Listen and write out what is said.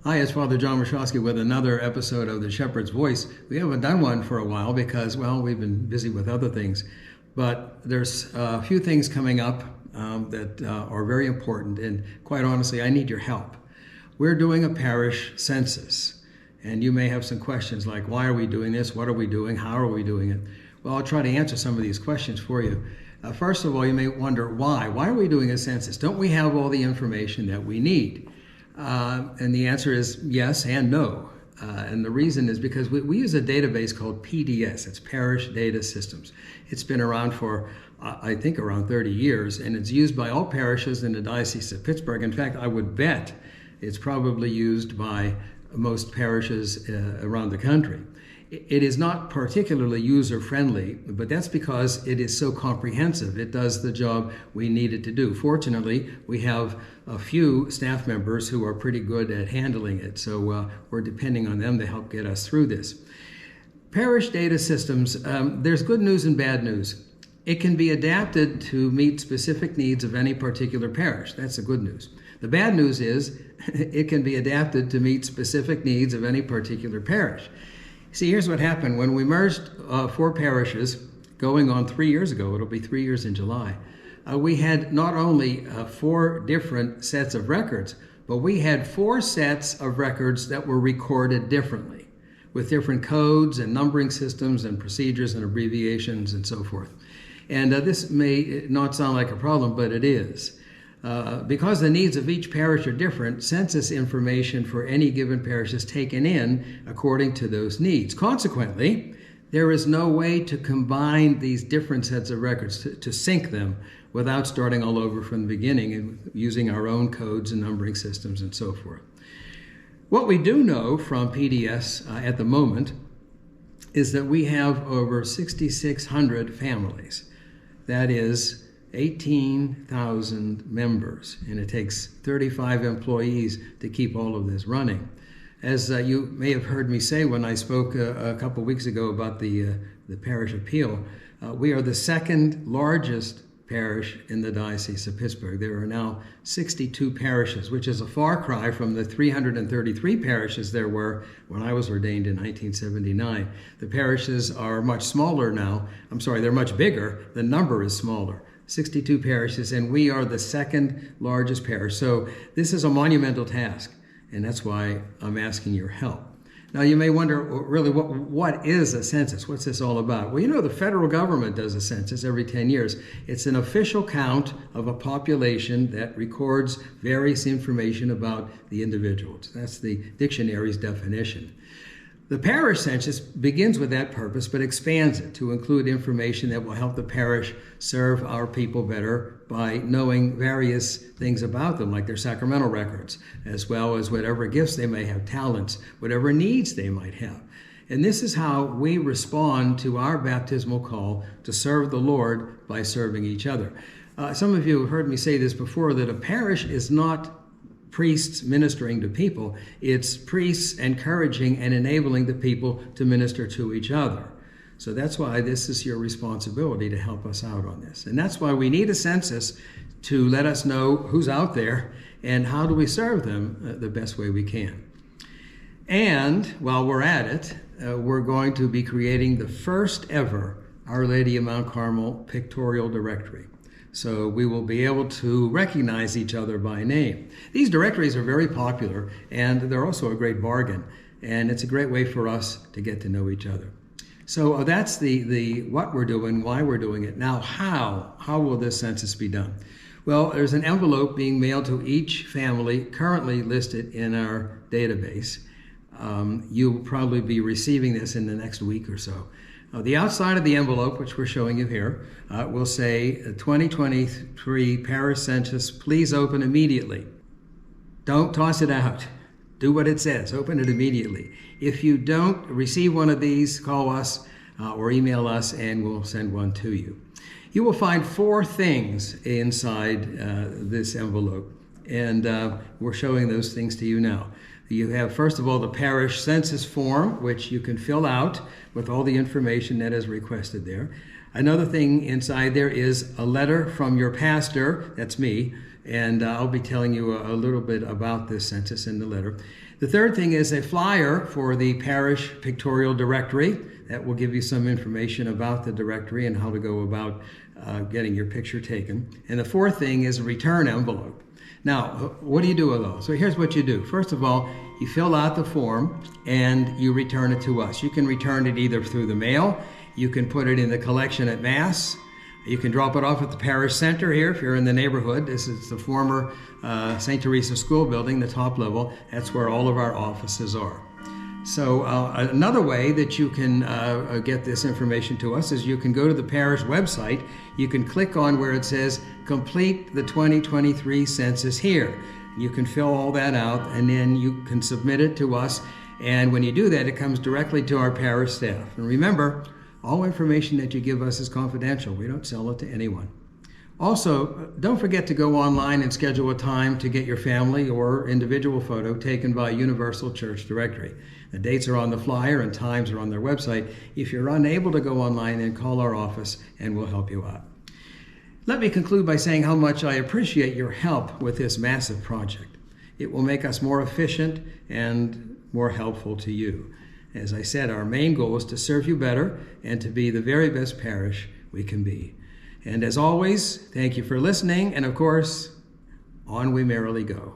Hi, it's Father John Rushofsky with another episode of The Shepherd's Voice. We haven't done one for a while because, well, we've been busy with other things. But there's a few things coming up that are very important, and quite honestly, I need your help. We're doing a parish census, and you may have some questions like, why are we doing this? What are we doing? How are we doing it? Well, I'll try to answer some of these questions for you. First of all, you may wonder why. Why are we doing a census? Don't we have all the information that we need? And the answer is yes and no. And the reason is because we use a database called PDS. It's Parish Data Systems. It's been around for, I think, around 30 years, and it's used by all parishes in the Diocese of Pittsburgh. In fact, I would bet it's probably used by most parishes around the country. It is not particularly user-friendly, but that's because it is so comprehensive. It does the job we need it to do. Fortunately, we have a few staff members who are pretty good at handling it, so we're depending on them to help get us through this. Parish data systems, there's good news and bad news. It can be adapted to meet specific needs of any particular parish. That's the good news. The bad news is it can be adapted to meet specific needs of any particular parish. See, here's what happened. When we merged 4 parishes, going on 3 years ago, it'll be 3 years in July, we had not only 4 different sets of records, but we had 4 sets of records that were recorded differently, with different codes and numbering systems and procedures and abbreviations and so forth. And this may not sound like a problem, but it is. Because the needs of each parish are different, census information for any given parish is taken in according to those needs. Consequently, there is no way to combine these different sets of records, to sync them without starting all over from the beginning and using our own codes and numbering systems and so forth. What we do know from PDS at the moment is that we have over 6,600 families. That is 18,000 members, and it takes 35 employees to keep all of this running. As you may have heard me say when I spoke a couple weeks ago about the parish appeal, we are the second largest parish in the Diocese of Pittsburgh. There are now 62 parishes, which is a far cry from the 333 parishes there were when I was ordained in 1979. The parishes are much smaller now. I'm sorry, they're much bigger. The number is smaller. 62 parishes, and we are the second largest parish. So this is a monumental task, and that's why I'm asking your help. Now, you may wonder, really, what is a census? What's this all about? Well, you know, the federal government does a census every 10 years. It's an official count of a population that records various information about the individuals. That's the dictionary's definition. The parish census begins with that purpose, but expands it to include information that will help the parish serve our people better by knowing various things about them, like their sacramental records, as well as whatever gifts they may have, talents, whatever needs they might have. And this is how we respond to our baptismal call to serve the Lord by serving each other. Some of you have heard me say this before, that a parish is not priests ministering to people. It's priests encouraging and enabling the people to minister to each other. So that's why this is your responsibility to help us out on this. And that's why we need a census to let us know who's out there and how do we serve them the best way we can. And while we're at it, we're going to be creating the first ever Our Lady of Mount Carmel pictorial directory. So we will be able to recognize each other by name. These directories are very popular, and they're also a great bargain. And it's a great way for us to get to know each other. So that's the what we're doing, why we're doing it. Now, how? How will this census be done? Well, there's an envelope being mailed to each family currently listed in our database. You'll probably be receiving this in the next week or so. The outside of the envelope, which we're showing you here, will say 2023 Parish Census, please open immediately. Don't toss it out. Do what it says. Open it immediately. If you don't receive one of these, call us or email us and we'll send one to you. You will find 4 things inside this envelope, and we're showing those things to you now. You have, first of all, the parish census form, which you can fill out with all the information that is requested there. Another thing inside there is a letter from your pastor, that's me, and I'll be telling you a little bit about this census in the letter. The third thing is a flyer for the Parish Pictorial Directory. That will give you some information about the directory and how to go about getting your picture taken. And the fourth thing is a return envelope. Now, what do you do with those? So here's what you do. First of all, you fill out the form and you return it to us. You can return it either through the mail, you can put it in the collection at Mass, you can drop it off at the Parish Center here if you're in the neighborhood. This is the former St. Teresa School building, the top level. That's where all of our offices are. So another way that you can get this information to us is you can go to the parish website. You can click on where it says complete the 2023 census here. You can fill all that out and then you can submit it to us. And when you do that, it comes directly to our parish staff. And remember, all information that you give us is confidential. We don't sell it to anyone. Also, don't forget to go online and schedule a time to get your family or individual photo taken by Universal Church Directory. The dates are on the flyer and times are on their website. If you're unable to go online, then call our office and we'll help you out. Let me conclude by saying how much I appreciate your help with this massive project. It will make us more efficient and more helpful to you. As I said, our main goal is to serve you better and to be the very best parish we can be. And as always, thank you for listening, and of course, on we merrily go.